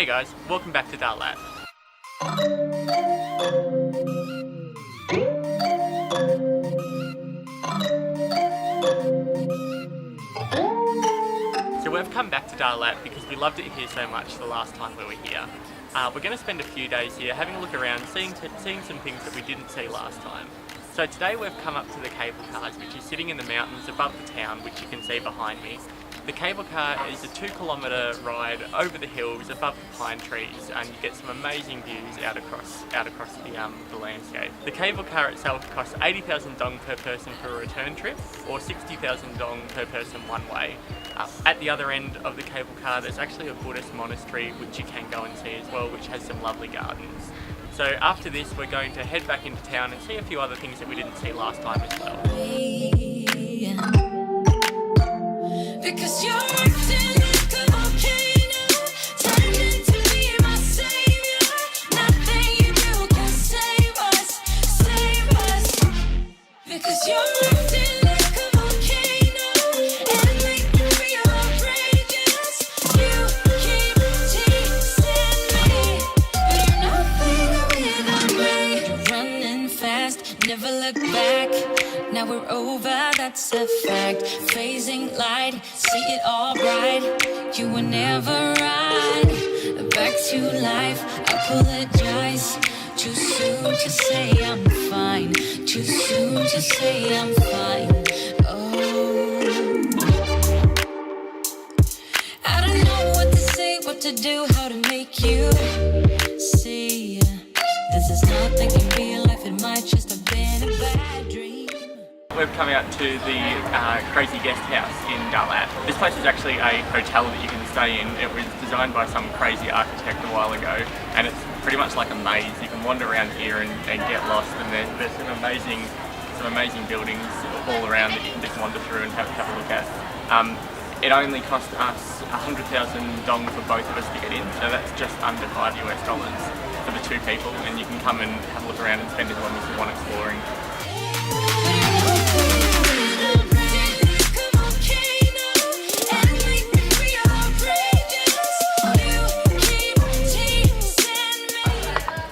Hey guys, welcome back to Dalat. So we've come back to Dalat because we loved it here so much the last time we were here. We're going to spend a few days here having a look around, seeing some things that we didn't see last time. So today we've come up to the cable cars, which is sitting in the mountains above the town, which you can see behind me. The cable car is a 2-kilometre ride over the hills above the pine trees, and you get some amazing views out across the landscape. The cable car itself costs 80,000 dong per person for a return trip, or 60,000 dong per person one way. At the other end of the cable car there's actually a Buddhist monastery which you can go and see as well, which has some lovely gardens. So after this we're going to head back into town and see a few other things that we didn't see last time as well. Because you're acting like a volcano, turning to be my savior. Nothing you do can save us. Because you're acting like a volcano and make me feel outrageous. You keep teasing me, but you're nothing without me. You're running fast, never look back. Now we're over, that's a fact. Phasing light, see it all bright. You were never right. Back to life, I apologize. Too soon to say I'm fine. Too soon to say I'm fine. Oh, I don't know what to say, what to do, how to make you see. This is nothing in real life, it might just have been a bad dream. We've come out to the Crazy Guest House in Dalat. This place is actually a hotel that you can stay in. It was designed by some crazy architect a while ago, and it's pretty much like a maze. You can wander around here and get lost, and there's some amazing buildings all around that you can just wander through and have a look at. It only cost us 100,000 dong for both of us to get in, so that's just under $5 for the two people, and you can come and have a look around and spend as long as you want exploring.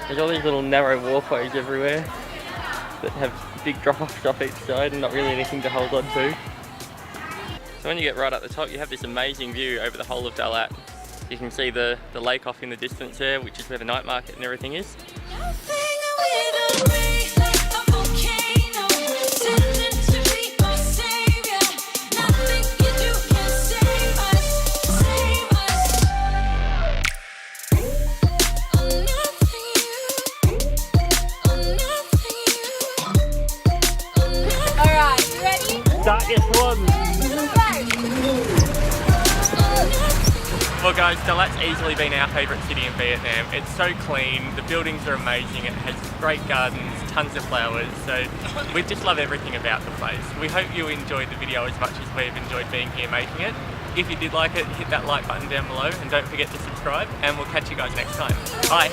There's all these little narrow walkways everywhere that have big drop-offs off each side and not really anything to hold on to. So when you get right up the top you have this amazing view over the whole of Dalat. You can see the lake off in the distance there, which is where the night market and everything is. Start your swans! Well guys, Dalat's easily been our favourite city in Vietnam. It's so clean, the buildings are amazing, it has great gardens, tons of flowers, so we just love everything about the place. We hope you enjoyed the video as much as we've enjoyed being here making it. If you did like it, hit that like button down below and don't forget to subscribe, and we'll catch you guys next time. Bye!